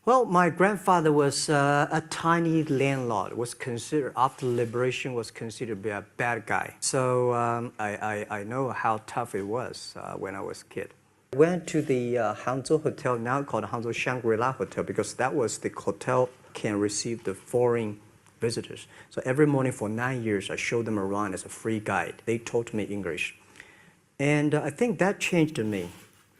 Well, my grandfather was a tiny landlord. Was considered after liberation was considered to be a bad guy. So I know how tough it was when I was a kid. I went to the Hangzhou Hotel, now called Hangzhou Shangri-La Hotel, because that was the hotel can receive the foreign visitors. So every morning for 9 years, I showed them around as a free guide. They taught me English. And I think that changed me.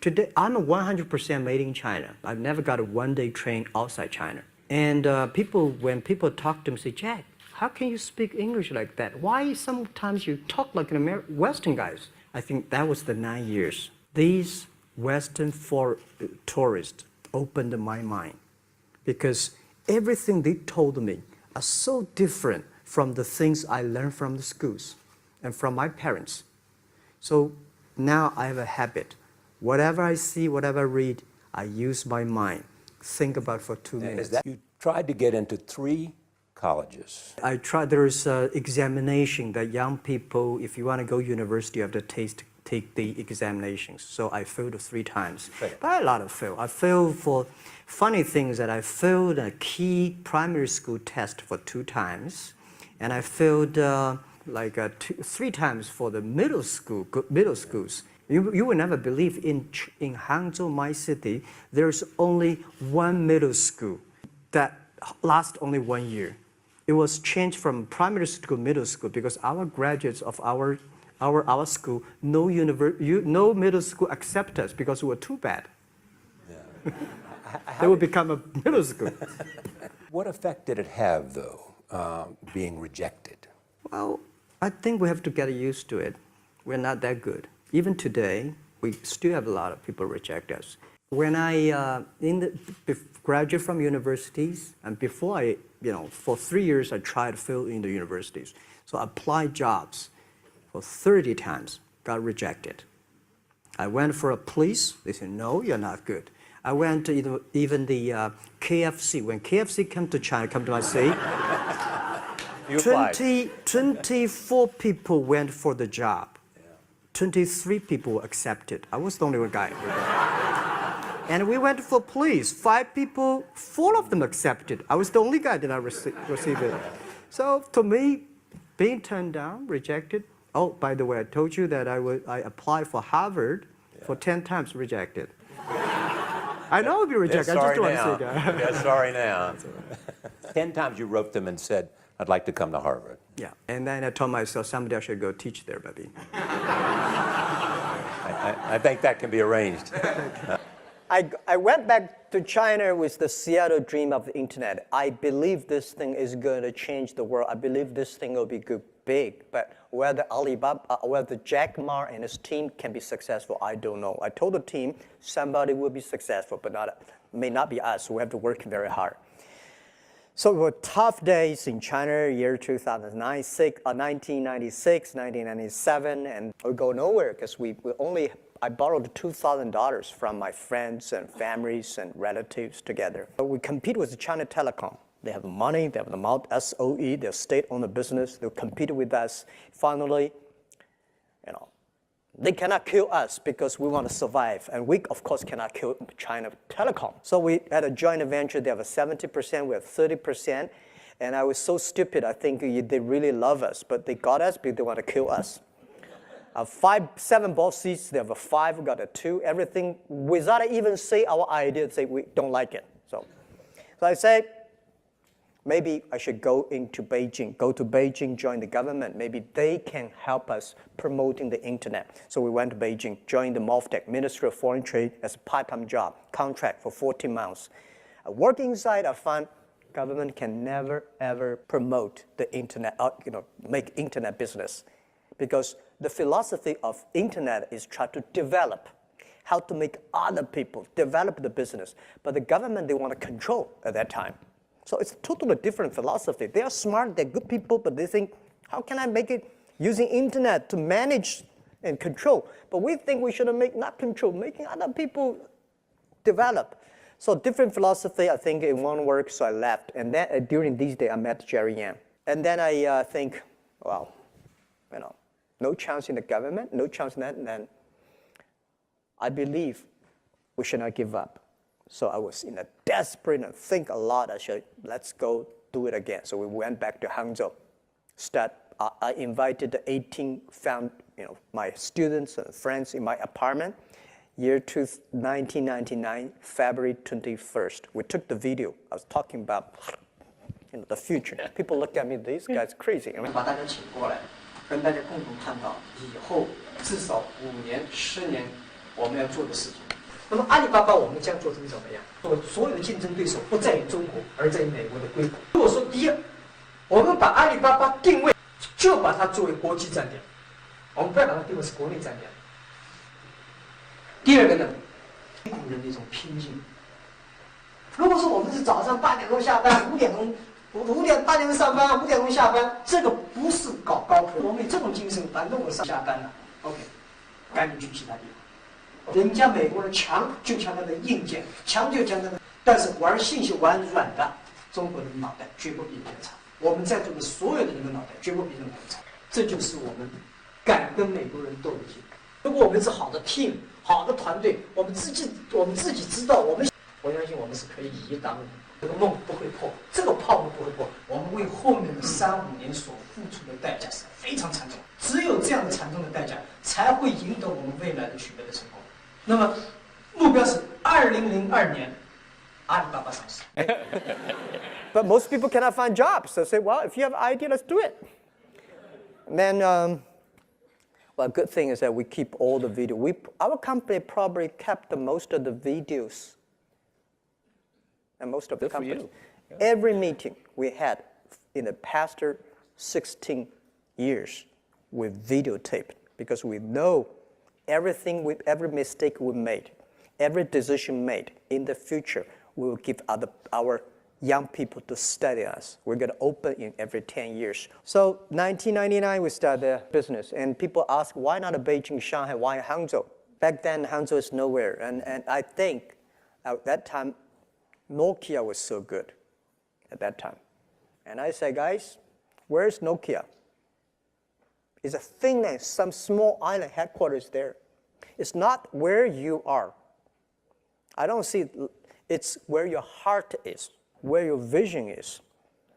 Today, I'm 100% made in China. I've never got a one-day train outside China. And when people talk to me, say, Jack, how can you speak English like that? Why sometimes you talk like an Western guys? I think that was the 9 years. These Western tourists opened my mind because everything they told me are so different from the things I learned from the schools and from my parents. So now I have a habit. Whatever I see, whatever I read, I use my mind. Think about it for 2 minutes. You tried to get into 3 colleges. I tried. There is an examination that young people, if you want to go to university, you have to take the examinations. So I failed 3 times. Right. But a lot of fail. I failed for funny things that I failed a key primary school test for 2 times. And I failed 3 times for the middle schools. You will never believe in Hangzhou, my city, there's only one middle school that lasts only 1 year. It was changed from primary school to middle school because our graduates of our school, no middle school accept us because we were too bad. Yeah. They would become a middle school. What effect did it have, though, being rejected? Well, I think we have to get used to it. We're not that good. Even today, we still have a lot of people reject us. When I graduate from universities, and before for 3 years, I tried to fill in the universities. So I applied jobs for 30 times, got rejected. I went for a police, they said, no, you're not good. I went to even the KFC. When KFC came to China, come to my city, 24 people went for the job. 23 people accepted. I was the only one guy. And we went for police. 5 people, 4 of them accepted. I was the only guy that I received it. So to me, being turned down, rejected. Oh, by the way, I told you that I applied for Harvard for 10 times, rejected. I know I'll be rejected. I just don't want to say that. Yeah, sorry now. 10 times you wrote them and said, I'd like to come to Harvard. Yeah, and then I told myself someday I should go teach there, maybe. I think that can be arranged. I went back to China with the Seattle dream of the internet. I believe this thing is going to change the world. I believe this thing will be big. But whether whether Jack Ma and his team can be successful, I don't know. I told the team somebody will be successful, but may not be us. We have to work very hard. So it were tough days in China, year 1996, 1997, and we go nowhere because I borrowed $2,000 from my friends and families and relatives together. But we compete with China Telecom. They have money, they have the amount, SOE, they're state-owned business, they compete with us. Finally, they cannot kill us because we want to survive. And we, of course, cannot kill China Telecom. So we had a joint venture. They have a 70%, we have 30%. And I was so stupid, I think they really love us. But they got us because they want to kill us. 7 boss seats, they have a 5, we got a 2. Everything, without even say our idea, say we don't like it. So I say, maybe I should go to Beijing, join the government. Maybe they can help us promoting the internet. So we went to Beijing, joined the MOFTEC, Ministry of Foreign Trade, as a part-time job, contract for 14 months. Working inside, I found government can never, ever promote the internet, make internet business. Because the philosophy of internet is try to develop, how to make other people develop the business. But the government, they want to control at that time. So it's a totally different philosophy. They are smart, they're good people, but they think, how can I make it using internet to manage and control? But we think we should not control, making other people develop. So different philosophy, I think it won't work, so I left. And then during these days, I met Jerry Yang. And then I think, well, no chance in the government, no chance in that, and then I believe we should not give up. So I was in a desperate and think a lot. I said, let's go do it again. So we went back to Hangzhou. I invited the 18 my students and friends in my apartment. Year 1999, February 21st. We took the video. I was talking about the future. People look at me, these guys crazy. 把大家请过来，跟大家共同探讨以后至少5年、10年我们要做的事情。那么阿里巴巴我们将做成怎么样？所有的竞争对手不在于中国，而在于美国的硅谷。如果说第一，我们把阿里巴巴定位，就把它作为国际站点，我们不要把它定位是国内站点。第二个呢，硅谷人的一种拼劲。如果说我们是早上8点钟下班，8点钟上班，5点钟下班，这个不是搞高科。我们有这种精神，反正我上下班了 ，OK， 赶紧去其他地方。人家美国人强就强他的硬件，强就强他的，但是玩信息玩软的，中国人的脑袋绝不比人家差。我们在座的所有的人的脑袋绝不比任何人差，这就是我们敢跟美国人斗的劲。如果我们是好的 team， 好的团队，我们自己知道，我相信我们是可以以一当五，这个梦不会破，这个泡沫不会破。我们为后面的3、5年所付出的代价是非常惨重，只有这样的惨重的代价，才会赢得我们未来的取得的成功。那么，目标是2002年，阿里巴巴上市。But most people cannot find jobs. So say, well, if you have an idea, let's do it. And then, well, good thing is that we keep all the video. Our company probably kept the most of the videos. And most of the companies. Yeah. Every meeting we had in the past 16 years, we videotaped because we know everything, every mistake we made, every decision made in the future, we will give our young people to study us. We're going to open in every 10 years. So 1999, we started the business. And people ask, why not Beijing, Shanghai, why Hangzhou? Back then, Hangzhou is nowhere. And I think at that time, Nokia was so good at that time. And I say, guys, where's Nokia? It's a thing that some small island headquarters there. It's not where you are. I don't see it. It's where your heart is, where your vision is.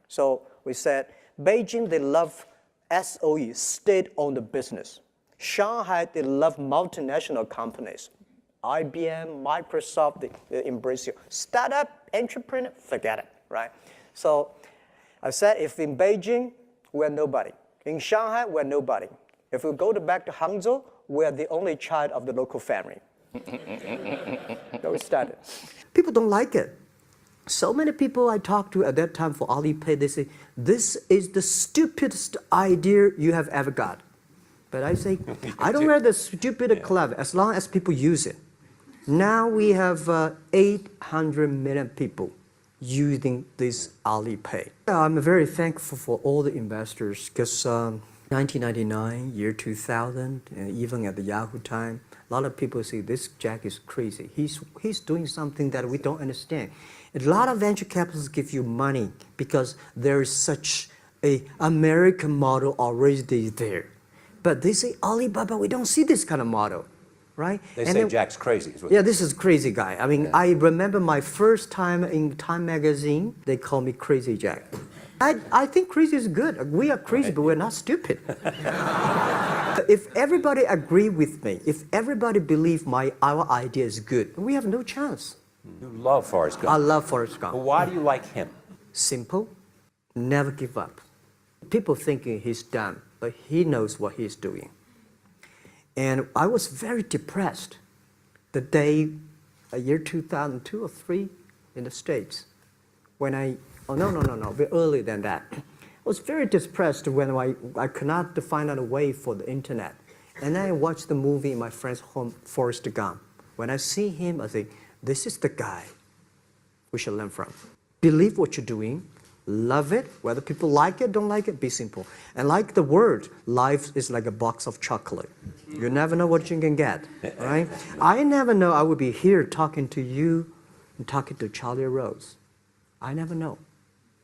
So we said, Beijing, they love SOE, state-owned business. Shanghai, they love multinational companies. IBM, Microsoft, they embrace you. Startup, entrepreneur, forget it, right? So I said, if in Beijing, we're nobody. In Shanghai, we're nobody. If we go back to Hangzhou, we're the only child of the local family. So we started. People don't like it. So many people I talked to at that time for Alipay, they say, this is the stupidest idea you have ever got. But I say, I don't wear the stupid clever as long as people use it. Now we have 800 million people using this Alipay. I'm very thankful for all the investors because 1999, year 2000, even at the Yahoo time, a lot of people say this Jack is crazy. He's doing something that we don't understand. A lot of venture capitalists give you money because there is such a American model already there. But they say Alibaba, we don't see this kind of model, right? They say Jack's crazy. Yeah, this is crazy guy. I mean, I remember my first time in Time magazine, they call me Crazy Jack. I think crazy is good. We are crazy, but we're not stupid. If everybody agree with me, if everybody believe our idea is good, we have no chance. You love Forrest Gump. I love Forrest Gump. But why do you like him? Simple, never give up. People thinking he's dumb, but he knows what he's doing. And I was very depressed the day, year 2002 or 3 in the States, when no, bit earlier than that. I was very depressed when I could not find out a way for the internet. And then I watched the movie in my friend's home, Forrest Gump. When I see him, I think, this is the guy we should learn from. Believe what you're doing, love it, whether people like it, don't like it, be simple. And like the word, life is like a box of chocolate. You never know what you can get, right? I never know I would be here talking to you and talking to Charlie Rose. I never know.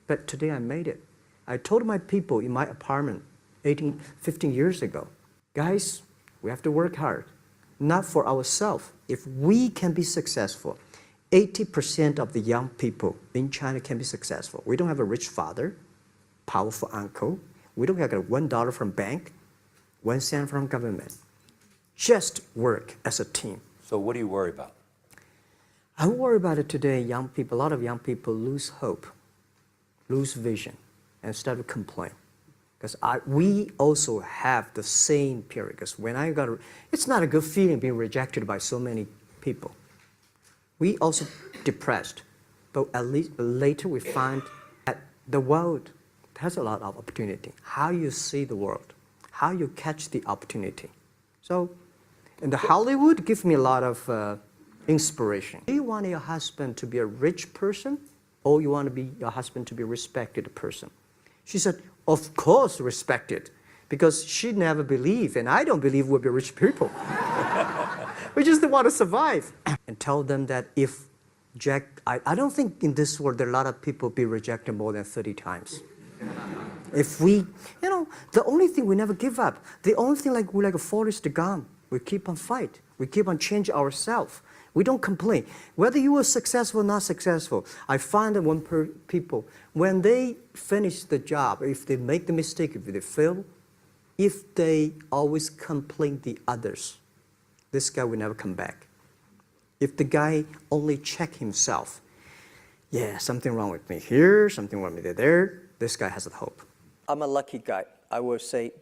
But today I made it. I told my people in my apartment 15 years ago, guys, we have to work hard, not for ourselves. If we can be successful, 80% of the young people in China can be successful. We don't have a rich father, powerful uncle. We don't have $1 from bank, 1 cent from government. Just work as a team. So what do you worry about? I worry about it today. Young people, a lot of young people lose hope, lose vision, and start to complain. Because we also have the same period. Because when it's not a good feeling being rejected by so many people. We also depressed, but at least later we find that the world has a lot of opportunity. How you see the world, how you catch the opportunity. So, in the Hollywood gives me a lot of inspiration. Do you want your husband to be a rich person, or you want your husband to be a respected person? She said, of course respected, because she never believed, and I don't believe we'll be rich people. We just want to survive. And tell them that if Jack, I don't think in this world there are a lot of people be rejected more than 30 times. If we, the only thing we never give up, the only thing we're like a Forrest Gump, we keep on fight, we keep on change ourselves. We don't complain. Whether you are successful or not successful, I find that people, when they finish the job, if they make the mistake, if they fail, if they always complain the others, this guy will never come back. If the guy only check himself, yeah, something wrong with me here, something wrong with me there, this guy has a hope. I'm a lucky guy. I would say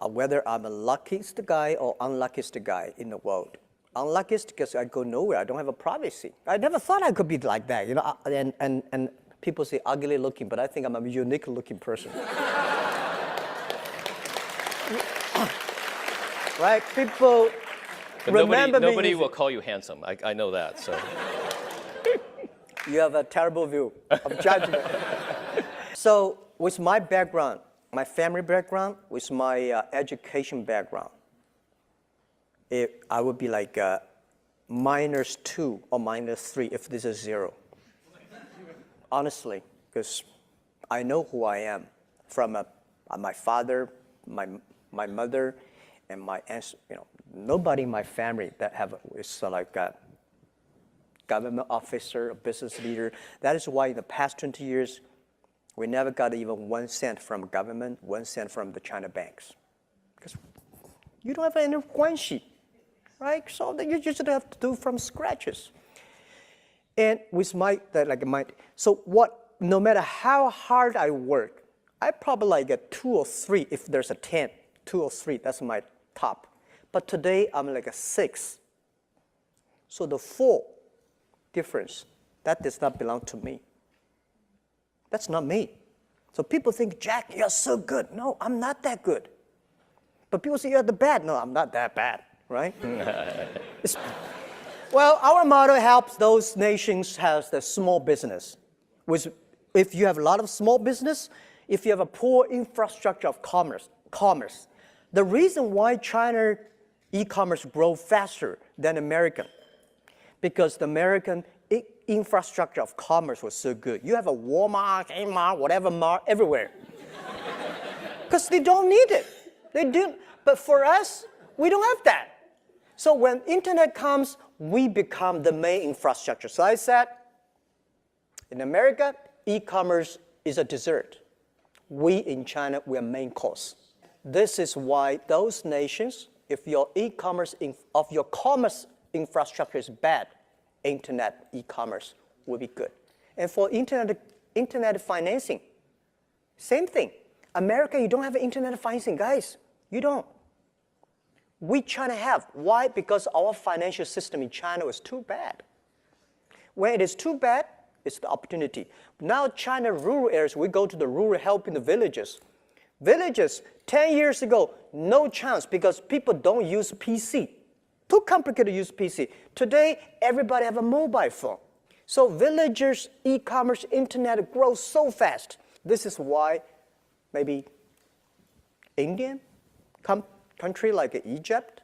whether I'm the luckiest guy or unluckiest guy in the world. Unluckiest because I go nowhere. I don't have a privacy. I never thought I could be like that, and people say ugly looking, but I think I'm a unique looking person. Right? People but remember me. nobody will call you handsome. I know that. So You have a terrible view of judgment. So with my background, my family background, with my education background, I would be like -2 or -3 if this is 0. Honestly, because I know who I am from my father, my mother, and my aunts. Nobody in my family that is like a government officer, a business leader. That is why in the past 20 years, we never got even 1 cent from government, 1 cent from the China banks, because you don't have any guanxi. Right? So you just have to do from scratches. And with no matter how hard I work, I probably like a 2 or 3 if there's a 10, 2 or 3, that's my top. But today I'm like a 6. So the 4 difference, that does not belong to me. That's not me. So people think, Jack, you're so good. No, I'm not that good. But people say you're the bad. No, I'm not that bad. Right? Well, our model helps those nations have the small business. If you have a lot of small business, if you have a poor infrastructure of commerce. The reason why China e-commerce grow faster than American, because the American infrastructure of commerce was so good. You have a Walmart, Kmart, whatever mart everywhere. Because they don't need it. They do. But for us, we don't have that. So when internet comes, we become the main infrastructure. So I said, in America, e-commerce is a dessert. We in China, we are main course. This is why those nations, if your commerce infrastructure is bad, internet e-commerce will be good. And for internet financing, same thing. America, you don't have internet financing, guys. You don't. We China have. Why? Because our financial system in China is too bad. When it is too bad, it's the opportunity. Now China rural areas, we go to the rural helping the villages. Villages, 10 years ago, no chance because people don't use PC. Too complicated to use PC. Today, everybody have a mobile phone. So villagers, e-commerce, internet grows so fast. This is why maybe Indian country like Egypt,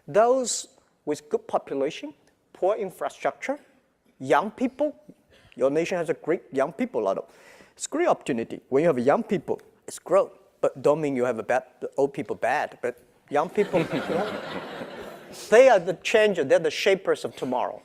those with good population, poor infrastructure, young people. Your nation has a great young people, it's great opportunity. When you have young people, it's growth. But don't mean you have the old people bad, but young people, they are the changer, they're the shapers of tomorrow.